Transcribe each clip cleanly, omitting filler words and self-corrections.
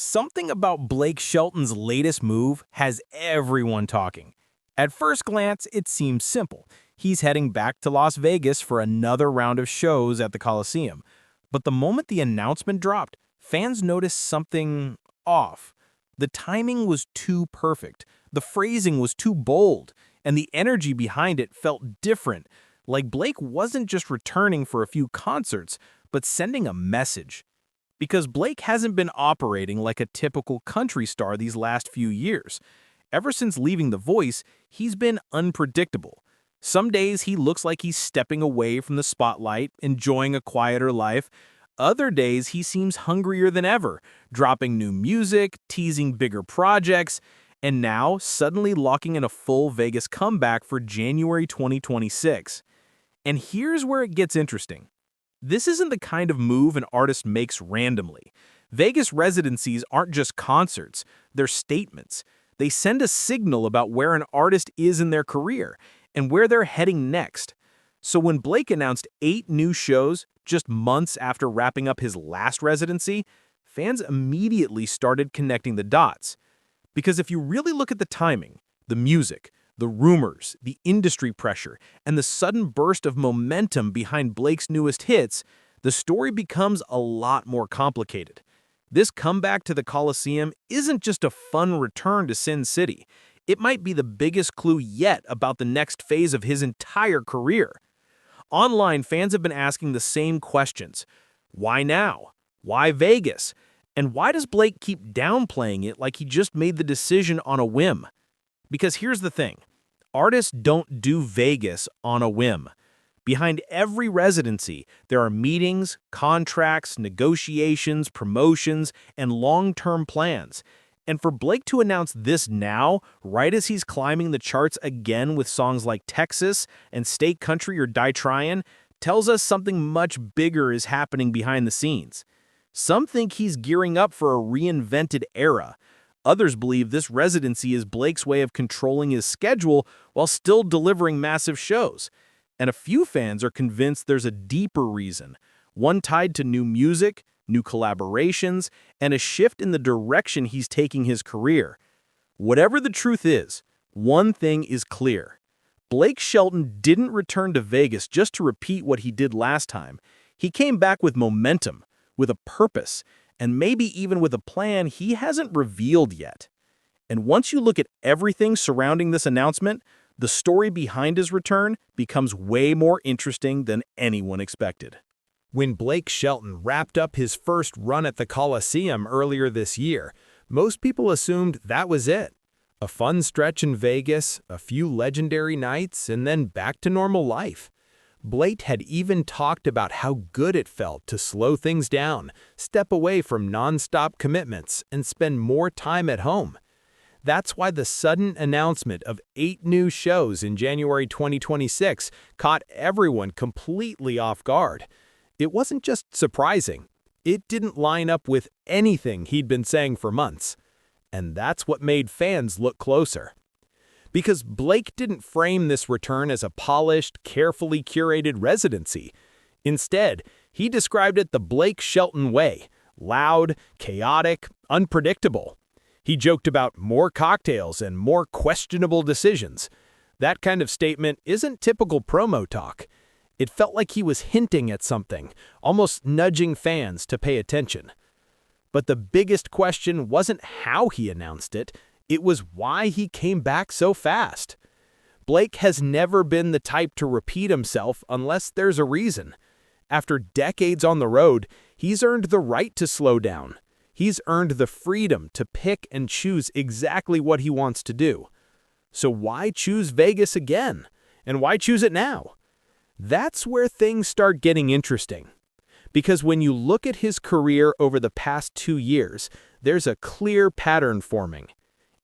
Something about Blake Shelton's latest move has everyone talking. At first glance, it seems simple. He's heading back to Las Vegas for another round of shows at the Colosseum. But the moment the announcement dropped, fans noticed something off. The timing was too perfect, the phrasing was too bold, and the energy behind it felt different, like Blake wasn't just returning for a few concerts, but sending a message. Because Blake hasn't been operating like a typical country star these last few years. Ever since leaving The Voice, he's been unpredictable. Some days he looks like he's stepping away from the spotlight, enjoying a quieter life. Other days he seems hungrier than ever, dropping new music, teasing bigger projects, and now suddenly locking in a full Vegas comeback for January 2026. And here's where it gets interesting. This isn't the kind of move an artist makes randomly. Vegas residencies aren't just concerts, they're statements. They send a signal about where an artist is in their career and where they're heading next. So when Blake announced 8 new shows just months after wrapping up his last residency, fans immediately started connecting the dots. Because if you really look at the timing, the music, the rumors, the industry pressure, and the sudden burst of momentum behind Blake's newest hits, the story becomes a lot more complicated. This comeback to the Colosseum isn't just a fun return to Sin City. It might be the biggest clue yet about the next phase of his entire career. Online, fans have been asking the same questions. Why now? Why Vegas? And why does Blake keep downplaying it like he just made the decision on a whim? Because here's the thing. Artists don't do Vegas on a whim. Behind every residency, there are meetings, contracts, negotiations, promotions, and long-term plans. And for Blake to announce this now, right as he's climbing the charts again with songs like Texas and State Country or Die Tryin', tells us something much bigger is happening behind the scenes. Some think he's gearing up for a reinvented era. Others believe this residency is Blake's way of controlling his schedule while still delivering massive shows. And a few fans are convinced there's a deeper reason, one tied to new music, new collaborations, and a shift in the direction he's taking his career. Whatever the truth is, one thing is clear. Blake Shelton didn't return to Vegas just to repeat what he did last time. He came back with momentum, with a purpose, and maybe even with a plan he hasn't revealed yet. And once you look at everything surrounding this announcement, the story behind his return becomes way more interesting than anyone expected. When Blake Shelton wrapped up his first run at the Colosseum earlier this year, most people assumed that was it. A fun stretch in Vegas, a few legendary nights, and then back to normal life. Blake had even talked about how good it felt to slow things down, step away from non-stop commitments, and spend more time at home. That's why the sudden announcement of 8 new shows in January 2026 caught everyone completely off guard. It wasn't just surprising. It didn't line up with anything he'd been saying for months. And that's what made fans look closer. Because Blake didn't frame this return as a polished, carefully curated residency. Instead, he described it the Blake Shelton way, loud, chaotic, unpredictable. He joked about more cocktails and more questionable decisions. That kind of statement isn't typical promo talk. It felt like he was hinting at something, almost nudging fans to pay attention. But the biggest question wasn't how he announced it. It was why he came back so fast. Blake has never been the type to repeat himself unless there's a reason. After decades on the road, he's earned the right to slow down. He's earned the freedom to pick and choose exactly what he wants to do. So why choose Vegas again? And why choose it now? That's where things start getting interesting. Because when you look at his career over the past 2 years, there's a clear pattern forming.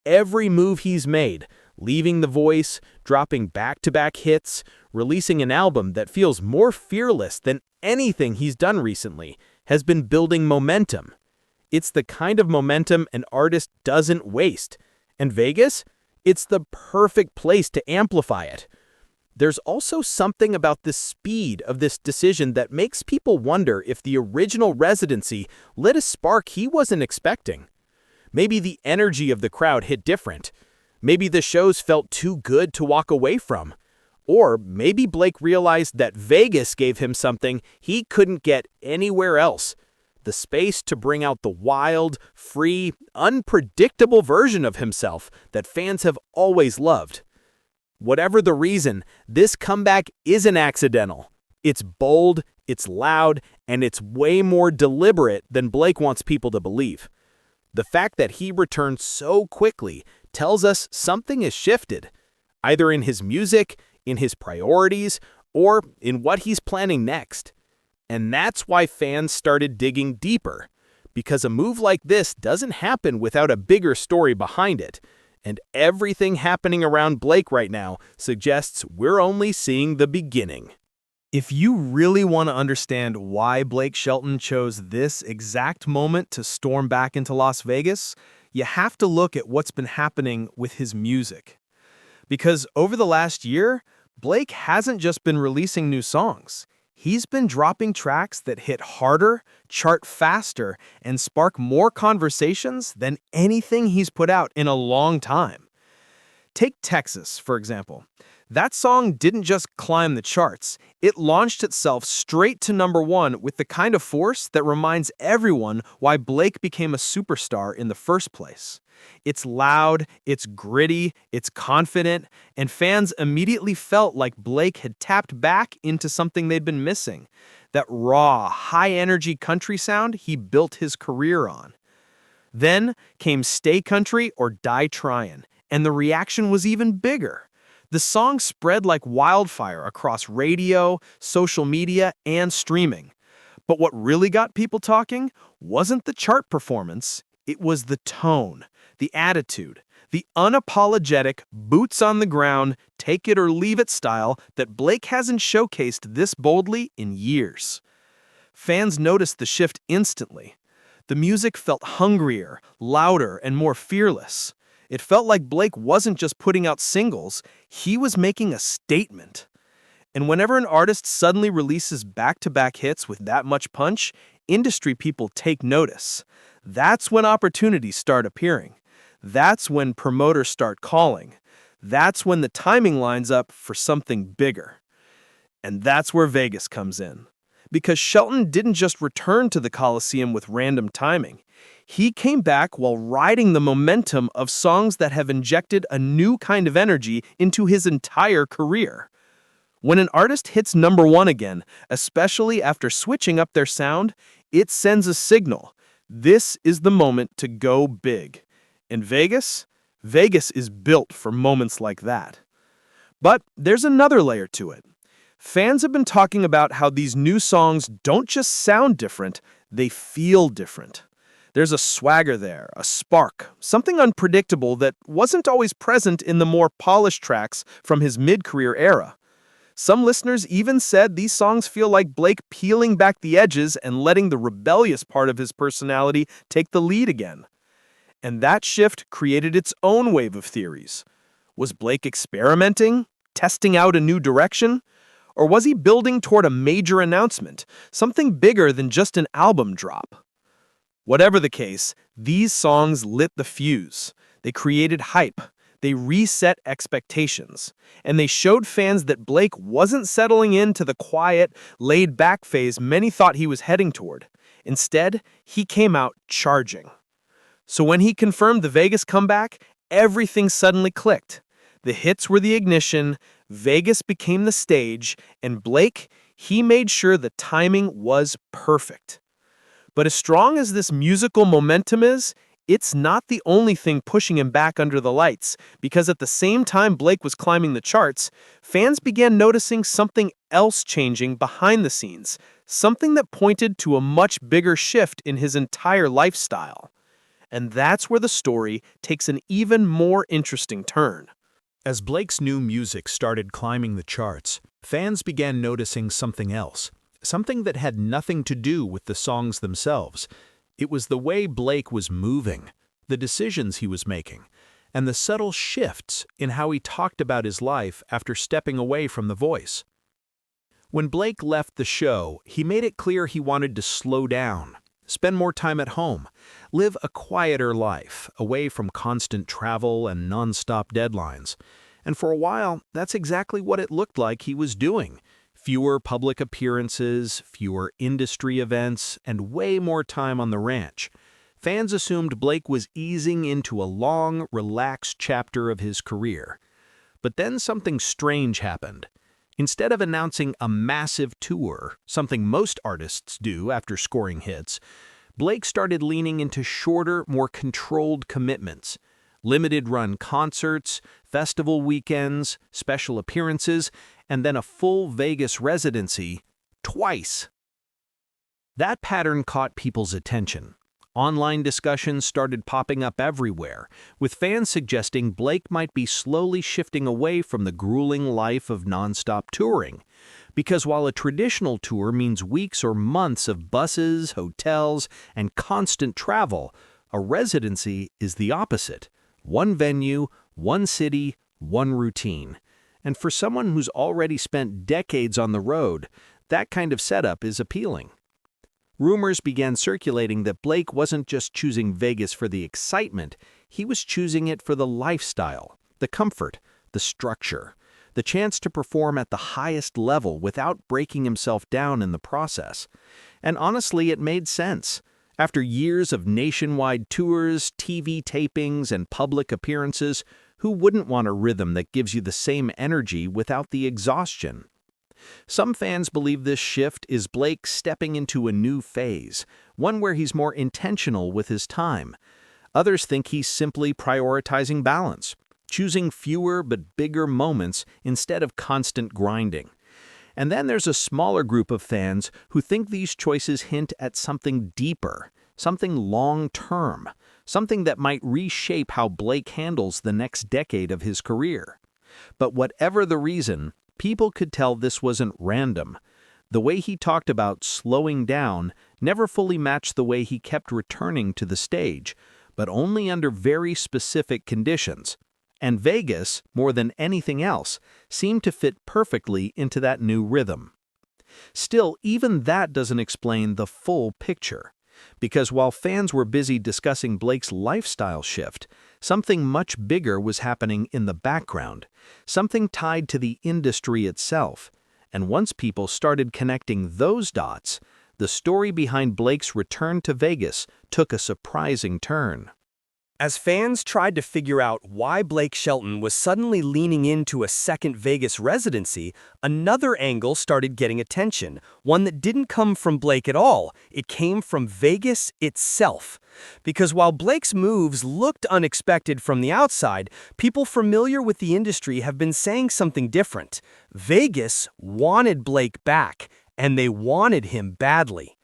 Every move he's made, leaving The Voice, dropping back-to-back hits, releasing an album that feels more fearless than anything he's done recently, has been building momentum. It's the kind of momentum an artist doesn't waste. And Vegas? It's the perfect place to amplify it. There's also something about the speed of this decision that makes people wonder if the original residency lit a spark he wasn't expecting. Maybe the energy of the crowd hit different. Maybe the shows felt too good to walk away from. Or maybe Blake realized that Vegas gave him something he couldn't get anywhere else. The space to bring out the wild, free, unpredictable version of himself that fans have always loved. Whatever the reason, this comeback isn't accidental. It's bold, it's loud, and it's way more deliberate than Blake wants people to believe. The fact that he returned so quickly tells us something has shifted, either in his music, in his priorities, or in what he's planning next. And that's why fans started digging deeper, because a move like this doesn't happen without a bigger story behind it. And everything happening around Blake right now suggests we're only seeing the beginning. If you really want to understand why Blake Shelton chose this exact moment to storm back into Las Vegas, you have to look at what's been happening with his music. Because over the last year, Blake hasn't just been releasing new songs. He's been dropping tracks that hit harder, chart faster, and spark more conversations than anything he's put out in a long time. Take Texas, for example. That song didn't just climb the charts. It launched itself straight to #1 with the kind of force that reminds everyone why Blake became a superstar in the first place. It's loud, it's gritty, it's confident, and fans immediately felt like Blake had tapped back into something they'd been missing, that raw, high-energy country sound he built his career on. Then came Stay Country or Die Tryin', and the reaction was even bigger. The song spread like wildfire across radio, social media, and streaming. But what really got people talking wasn't the chart performance, it was the tone, the attitude, the unapologetic, boots-on-the-ground, take-it-or-leave-it style that Blake hasn't showcased this boldly in years. Fans noticed the shift instantly. The music felt hungrier, louder, and more fearless. It felt like Blake wasn't just putting out singles, he was making a statement. And whenever an artist suddenly releases back-to-back hits with that much punch, industry people take notice. That's when opportunities start appearing. That's when promoters start calling. That's when the timing lines up for something bigger. And that's where Vegas comes in. Because Shelton didn't just return to the Colosseum with random timing. He came back while riding the momentum of songs that have injected a new kind of energy into his entire career. When an artist hits #1 again, especially after switching up their sound, it sends a signal. This is the moment to go big. In Vegas is built for moments like that. But there's another layer to it. Fans have been talking about how these new songs don't just sound different, they feel different. There's a swagger there, a spark, something unpredictable that wasn't always present in the more polished tracks from his mid-career era. Some listeners even said these songs feel like Blake peeling back the edges and letting the rebellious part of his personality take the lead again. And that shift created its own wave of theories. Was Blake experimenting, testing out a new direction? Or was he building toward a major announcement, something bigger than just an album drop? Whatever the case, these songs lit the fuse. They created hype. They reset expectations. And they showed fans that Blake wasn't settling into the quiet, laid-back phase many thought he was heading toward. Instead, he came out charging. So when he confirmed the Vegas comeback, everything suddenly clicked. The hits were the ignition, Vegas became the stage, and Blake, he made sure the timing was perfect. But as strong as this musical momentum is, it's not the only thing pushing him back under the lights, because at the same time Blake was climbing the charts, fans began noticing something else changing behind the scenes, something that pointed to a much bigger shift in his entire lifestyle. And that's where the story takes an even more interesting turn. As Blake's new music started climbing the charts, fans began noticing something else, something that had nothing to do with the songs themselves. It was the way Blake was moving, the decisions he was making, and the subtle shifts in how he talked about his life after stepping away from The Voice. When Blake left the show, he made it clear he wanted to slow down. spend more time at home, live a quieter life, away from constant travel and non-stop deadlines. And for a while, that's exactly what it looked like he was doing. Fewer public appearances, fewer industry events, and way more time on the ranch. Fans assumed Blake was easing into a long, relaxed chapter of his career. But then something strange happened. Instead of announcing a massive tour, something most artists do after scoring hits, Blake started leaning into shorter, more controlled commitments. Limited-run concerts, festival weekends, special appearances, and then a full Vegas residency, twice. That pattern caught people's attention. Online discussions started popping up everywhere, with fans suggesting Blake might be slowly shifting away from the grueling life of nonstop touring. Because while a traditional tour means weeks or months of buses, hotels, and constant travel, a residency is the opposite. One venue, one city, one routine. And for someone who's already spent decades on the road, that kind of setup is appealing. Rumors began circulating that Blake wasn't just choosing Vegas for the excitement, he was choosing it for the lifestyle, the comfort, the structure, the chance to perform at the highest level without breaking himself down in the process. And honestly, it made sense. After years of nationwide tours, TV tapings, and public appearances, who wouldn't want a rhythm that gives you the same energy without the exhaustion? Some fans believe this shift is Blake stepping into a new phase, one where he's more intentional with his time. Others think he's simply prioritizing balance, choosing fewer but bigger moments instead of constant grinding. And then there's a smaller group of fans who think these choices hint at something deeper, something long-term, something that might reshape how Blake handles the next decade of his career. But whatever the reason, people could tell this wasn't random. The way he talked about slowing down never fully matched the way he kept returning to the stage, but only under very specific conditions. And Vegas, more than anything else, seemed to fit perfectly into that new rhythm. Still, even that doesn't explain the full picture. Because while fans were busy discussing Blake's lifestyle shift, something much bigger was happening in the background, something tied to the industry itself. And once people started connecting those dots, the story behind Blake's return to Vegas took a surprising turn. As fans tried to figure out why Blake Shelton was suddenly leaning into a second Vegas residency, another angle started getting attention, one that didn't come from Blake at all. It came from Vegas itself. Because while Blake's moves looked unexpected from the outside, people familiar with the industry have been saying something different. Vegas wanted Blake back, and they wanted him badly.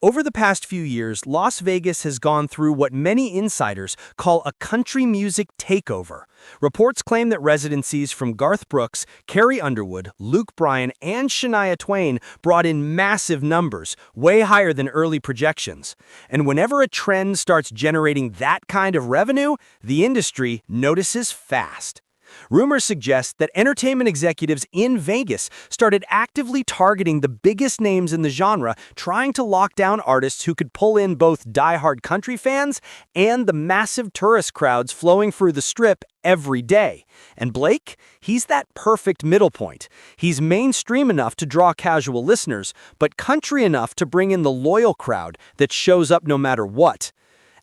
Over the past few years, Las Vegas has gone through what many insiders call a country music takeover. Reports claim that residencies from Garth Brooks, Carrie Underwood, Luke Bryan, and Shania Twain brought in massive numbers, way higher than early projections. And whenever a trend starts generating that kind of revenue, the industry notices fast. Rumors suggest that entertainment executives in Vegas started actively targeting the biggest names in the genre, trying to lock down artists who could pull in both die-hard country fans and the massive tourist crowds flowing through the Strip every day. And Blake? He's that perfect middle point. He's mainstream enough to draw casual listeners, but country enough to bring in the loyal crowd that shows up no matter what.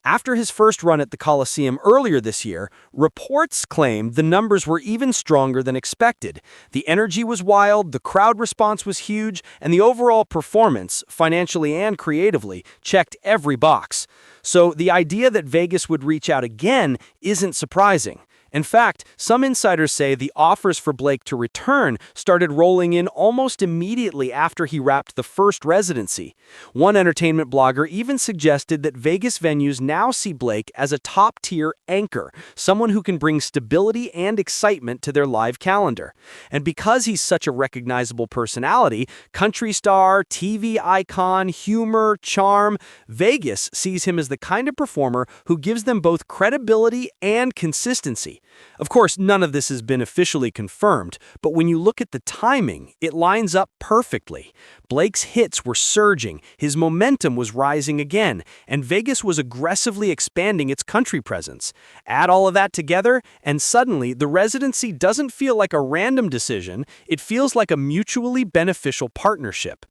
After his first run at the Colosseum earlier this year, reports claim the numbers were even stronger than expected. The energy was wild, the crowd response was huge, and the overall performance, financially and creatively, checked every box. So the idea that Vegas would reach out again isn't surprising. In fact, some insiders say the offers for Blake to return started rolling in almost immediately after he wrapped the first residency. One entertainment blogger even suggested that Vegas venues now see Blake as a top-tier anchor, someone who can bring stability and excitement to their live calendar. And because he's such a recognizable personality, country star, TV icon, humor, charm, Vegas sees him as the kind of performer who gives them both credibility and consistency. Of course, none of this has been officially confirmed, but when you look at the timing, it lines up perfectly. Blake's hits were surging, his momentum was rising again, and Vegas was aggressively expanding its country presence. Add all of that together, and suddenly the residency doesn't feel like a random decision, it feels like a mutually beneficial partnership.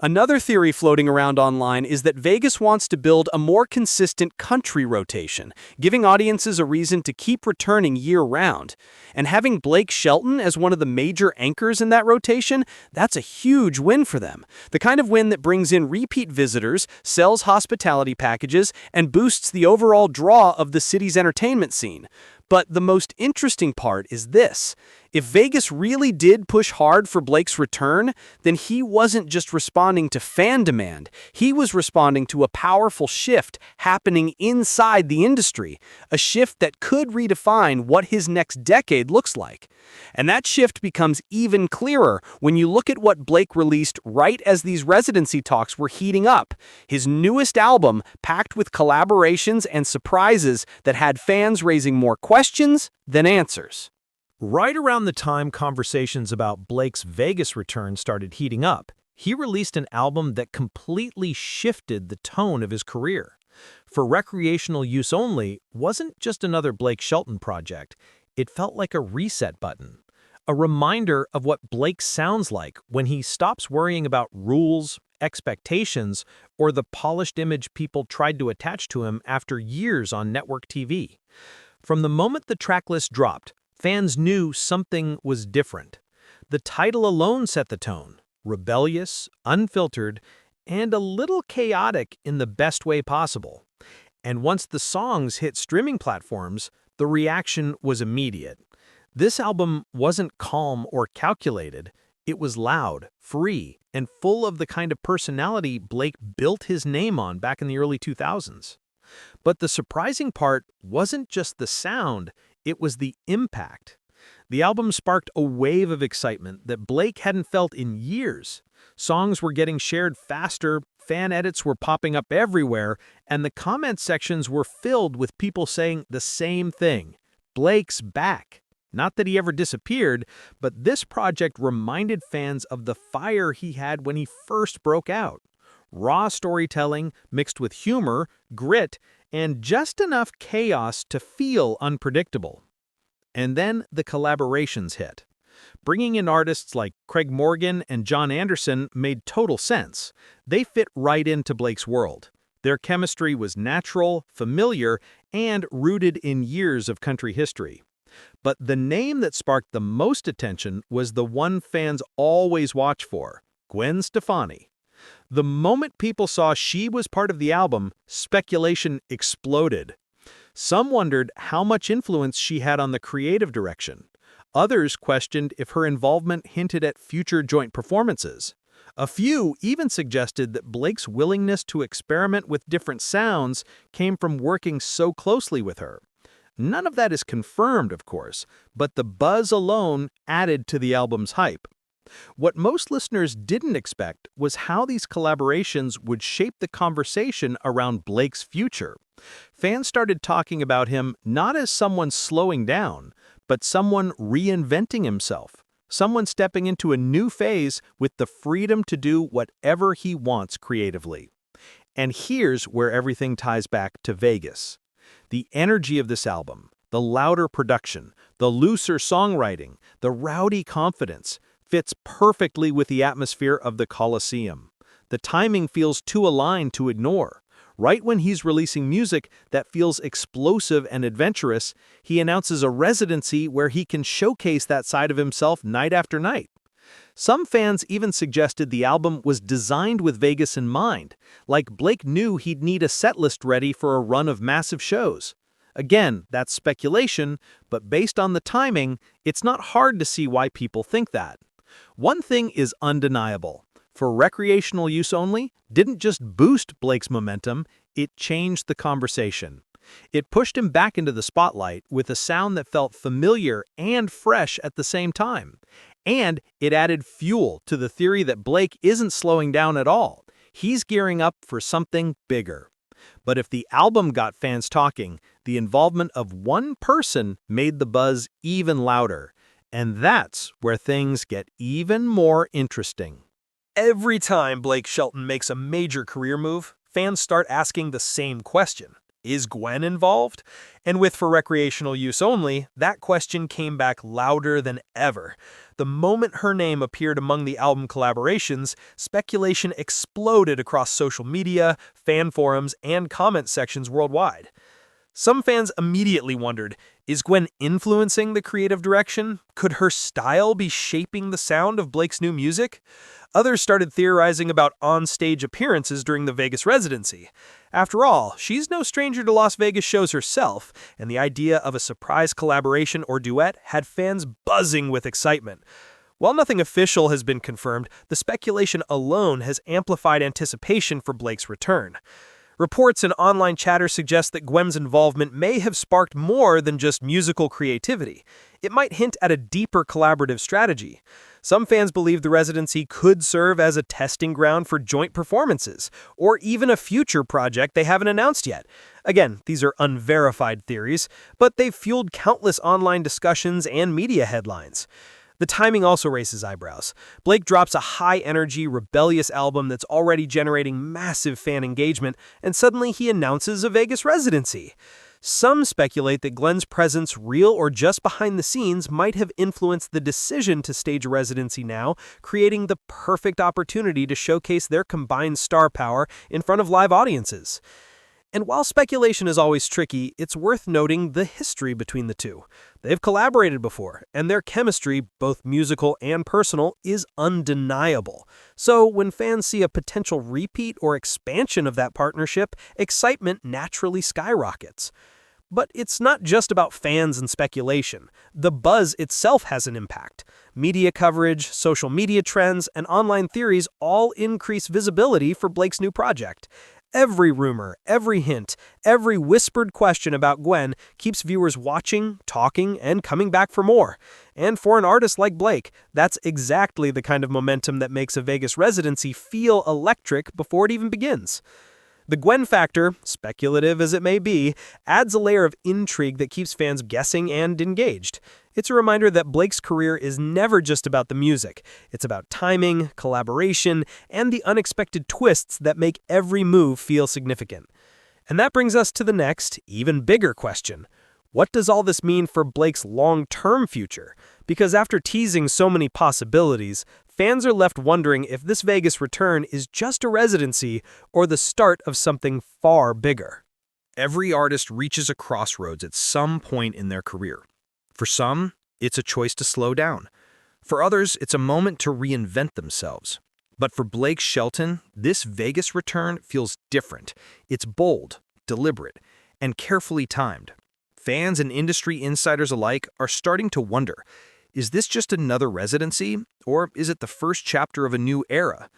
Another theory floating around online is that Vegas wants to build a more consistent country rotation, giving audiences a reason to keep returning year-round. And having Blake Shelton as one of the major anchors in that rotation, that's a huge win for them. The kind of win that brings in repeat visitors, sells hospitality packages, and boosts the overall draw of the city's entertainment scene. But the most interesting part is this. If Vegas really did push hard for Blake's return, then he wasn't just responding to fan demand. He was responding to a powerful shift happening inside the industry, a shift that could redefine what his next decade looks like. And that shift becomes even clearer when you look at what Blake released right as these residency talks were heating up. His newest album, packed with collaborations and surprises that had fans raising more questions than answers. Right around the time conversations about Blake's Vegas return started heating up, he released an album that completely shifted the tone of his career. For Recreational Use Only wasn't just another Blake Shelton project. It felt like a reset button, a reminder of what Blake sounds like when he stops worrying about rules, expectations, or the polished image people tried to attach to him after years on network TV. From the moment the tracklist dropped, fans knew something was different. The title alone set the tone: rebellious, unfiltered, and a little chaotic in the best way possible. And once the songs hit streaming platforms, the reaction was immediate. This album wasn't calm or calculated. It was loud, free, and full of the kind of personality Blake built his name on back in the early 2000s. But the surprising part wasn't just the sound, it was the impact. The album sparked a wave of excitement that Blake hadn't felt in years. Songs were getting shared faster, fan edits were popping up everywhere, and the comment sections were filled with people saying the same thing: Blake's back. Not that he ever disappeared, but this project reminded fans of the fire he had when he first broke out. Raw storytelling mixed with humor, grit, and just enough chaos to feel unpredictable. And then the collaborations hit. Bringing in artists like Craig Morgan and John Anderson made total sense. They fit right into Blake's world. Their chemistry was natural, familiar, and rooted in years of country history. But the name that sparked the most attention was the one fans always watch for: Gwen Stefani. The moment people saw she was part of the album, speculation exploded. Some wondered how much influence she had on the creative direction. Others questioned if her involvement hinted at future joint performances. A few even suggested that Blake's willingness to experiment with different sounds came from working so closely with her. None of that is confirmed, of course, but the buzz alone added to the album's hype. What most listeners didn't expect was how these collaborations would shape the conversation around Blake's future. Fans started talking about him not as someone slowing down, but someone reinventing himself, someone stepping into a new phase with the freedom to do whatever he wants creatively. And here's where everything ties back to Vegas. The energy of this album, the louder production, the looser songwriting, the rowdy confidence, fits perfectly with the atmosphere of the Colosseum. The timing feels too aligned to ignore. Right when he's releasing music that feels explosive and adventurous, he announces a residency where he can showcase that side of himself night after night. Some fans even suggested the album was designed with Vegas in mind, like Blake knew he'd need a setlist ready for a run of massive shows. Again, that's speculation, but based on the timing, it's not hard to see why people think that. One thing is undeniable. For Recreational Use Only didn't just boost Blake's momentum, it changed the conversation. It pushed him back into the spotlight with a sound that felt familiar and fresh at the same time. And it added fuel to the theory that Blake isn't slowing down at all. He's gearing up for something bigger. But if the album got fans talking, the involvement of one person made the buzz even louder. And that's where things get even more interesting. Every time Blake Shelton makes a major career move, fans start asking the same question. Is Gwen involved? And with For Recreational Use Only, that question came back louder than ever. The moment her name appeared among the album collaborations, speculation exploded across social media, fan forums, and comment sections worldwide. Some fans immediately wondered, is Gwen influencing the creative direction? Could her style be shaping the sound of Blake's new music? Others started theorizing about on-stage appearances during the Vegas residency. After all, she's no stranger to Las Vegas shows herself, and the idea of a surprise collaboration or duet had fans buzzing with excitement. While nothing official has been confirmed, the speculation alone has amplified anticipation for Blake's return. Reports and online chatter suggest that Gwen's involvement may have sparked more than just musical creativity. It might hint at a deeper collaborative strategy. Some fans believe the residency could serve as a testing ground for joint performances, or even a future project they haven't announced yet. Again, these are unverified theories, but they've fueled countless online discussions and media headlines. The timing also raises eyebrows. Blake drops a high-energy, rebellious album that's already generating massive fan engagement, and suddenly he announces a Vegas residency. Some speculate that Gwen's presence, real or just behind the scenes, might have influenced the decision to stage a residency now, creating the perfect opportunity to showcase their combined star power in front of live audiences. And while speculation is always tricky, it's worth noting the history between the two. They've collaborated before, and their chemistry, both musical and personal, is undeniable. So when fans see a potential repeat or expansion of that partnership, excitement naturally skyrockets. But it's not just about fans and speculation. The buzz itself has an impact. Media coverage, social media trends, and online theories all increase visibility for Blake's new project. Every rumor, every hint, every whispered question about Gwen keeps viewers watching, talking, and coming back for more. And for an artist like Blake, that's exactly the kind of momentum that makes a Vegas residency feel electric before it even begins. The Gwen factor, speculative as it may be, adds a layer of intrigue that keeps fans guessing and engaged. It's a reminder that Blake's career is never just about the music. It's about timing, collaboration, and the unexpected twists that make every move feel significant. And that brings us to the next, even bigger question. What does all this mean for Blake's long-term future? Because after teasing so many possibilities, fans are left wondering if this Vegas return is just a residency or the start of something far bigger. Every artist reaches a crossroads at some point in their career. For some, it's a choice to slow down. For others, it's a moment to reinvent themselves. But for Blake Shelton, this Vegas return feels different. It's bold, deliberate, and carefully timed. Fans and industry insiders alike are starting to wonder, is this just another residency, or is it the first chapter of a new era?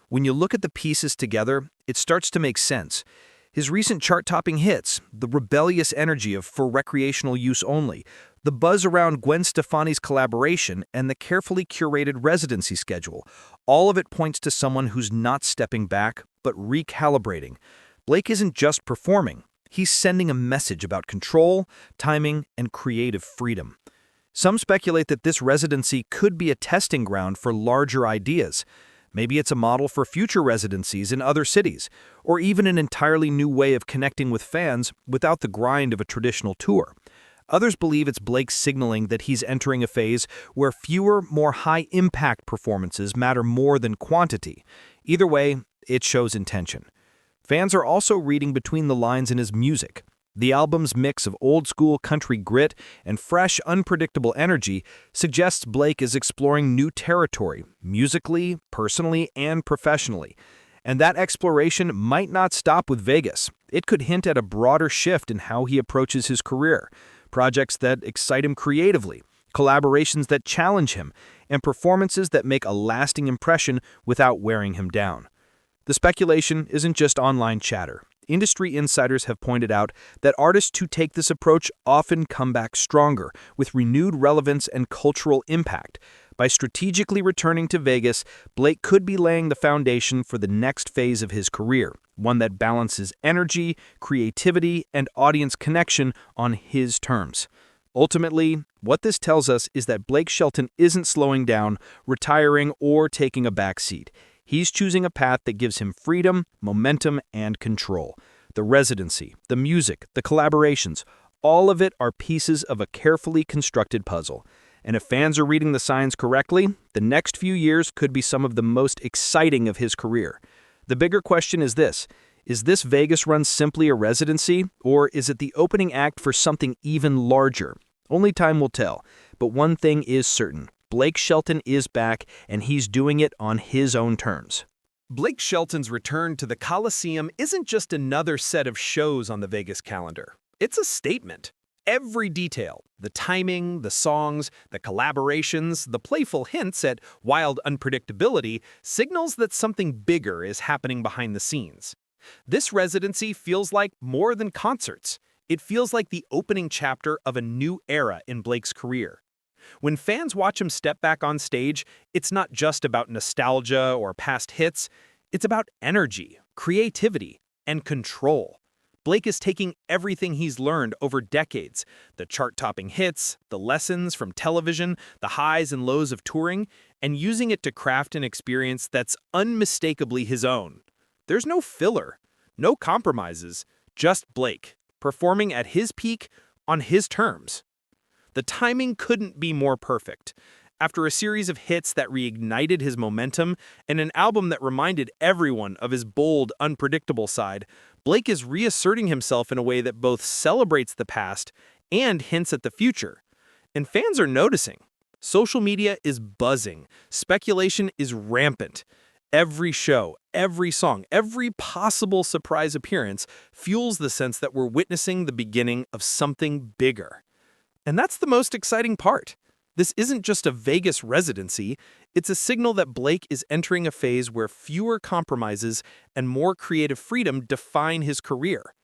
When you look at the pieces together, it starts to make sense. His recent chart-topping hits, the rebellious energy of For Recreational Use Only, the buzz around Gwen Stefani's collaboration, and the carefully curated residency schedule, all of it points to someone who's not stepping back, but recalibrating. Blake isn't just performing. He's sending a message about control, timing, and creative freedom. Some speculate that this residency could be a testing ground for larger ideas. Maybe it's a model for future residencies in other cities, or even an entirely new way of connecting with fans without the grind of a traditional tour. Others believe it's Blake signaling that he's entering a phase where fewer, more high-impact performances matter more than quantity. Either way, it shows intention. Fans are also reading between the lines in his music. The album's mix of old-school country grit and fresh, unpredictable energy suggests Blake is exploring new territory, musically, personally, and professionally. And that exploration might not stop with Vegas. It could hint at a broader shift in how he approaches his career. Projects that excite him creatively, collaborations that challenge him, and performances that make a lasting impression without wearing him down. The speculation isn't just online chatter. Industry insiders have pointed out that artists who take this approach often come back stronger, with renewed relevance and cultural impact. By strategically returning to Vegas, Blake could be laying the foundation for the next phase of his career, one that balances energy, creativity, and audience connection on his terms. Ultimately, what this tells us is that Blake Shelton isn't slowing down, retiring, or taking a back seat. He's choosing a path that gives him freedom, momentum, and control. The residency, the music, the collaborations, all of it are pieces of a carefully constructed puzzle. And if fans are reading the signs correctly, the next few years could be some of the most exciting of his career. The bigger question is this: is this Vegas run simply a residency, or is it the opening act for something even larger? Only time will tell, but one thing is certain. Blake Shelton is back, and he's doing it on his own terms. Blake Shelton's return to the Colosseum isn't just another set of shows on the Vegas calendar. It's a statement. Every detail, the timing, the songs, the collaborations, the playful hints at wild unpredictability, signals that something bigger is happening behind the scenes. This residency feels like more than concerts. It feels like the opening chapter of a new era in Blake's career. When fans watch him step back on stage, it's not just about nostalgia or past hits. It's about energy, creativity, and control. Blake is taking everything he's learned over decades, the chart-topping hits, the lessons from television, the highs and lows of touring, and using it to craft an experience that's unmistakably his own. There's no filler, no compromises, just Blake, performing at his peak on his terms. The timing couldn't be more perfect. After a series of hits that reignited his momentum and an album that reminded everyone of his bold, unpredictable side, Blake is reasserting himself in a way that both celebrates the past and hints at the future. And fans are noticing. Social media is buzzing. Speculation is rampant. Every show, every song, every possible surprise appearance fuels the sense that we're witnessing the beginning of something bigger. And that's the most exciting part. This isn't just a Vegas residency, it's a signal that Blake is entering a phase where fewer compromises and more creative freedom define his career.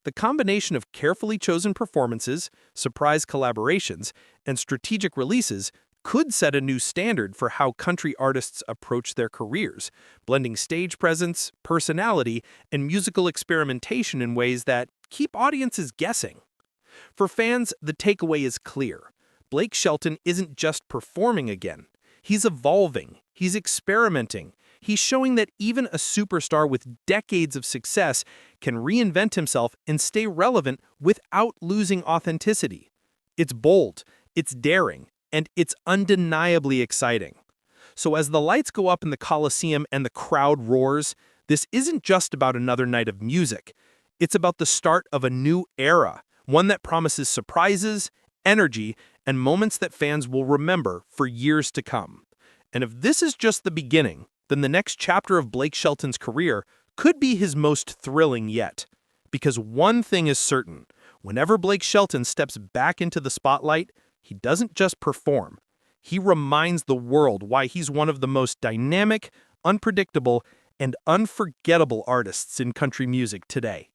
The combination of carefully chosen performances, surprise collaborations, and strategic releases could set a new standard for how country artists approach their careers, blending stage presence, personality, and musical experimentation in ways that keep audiences guessing. For fans, the takeaway is clear. Blake Shelton isn't just performing again. He's evolving. He's experimenting. He's showing that even a superstar with decades of success can reinvent himself and stay relevant without losing authenticity. It's bold, it's daring, and it's undeniably exciting. So as the lights go up in the Colosseum and the crowd roars, this isn't just about another night of music. It's about the start of a new era, one that promises surprises, energy, and moments that fans will remember for years to come. And if this is just the beginning, then the next chapter of Blake Shelton's career could be his most thrilling yet. Because one thing is certain, whenever Blake Shelton steps back into the spotlight, he doesn't just perform. He reminds the world why he's one of the most dynamic, unpredictable, and unforgettable artists in country music today.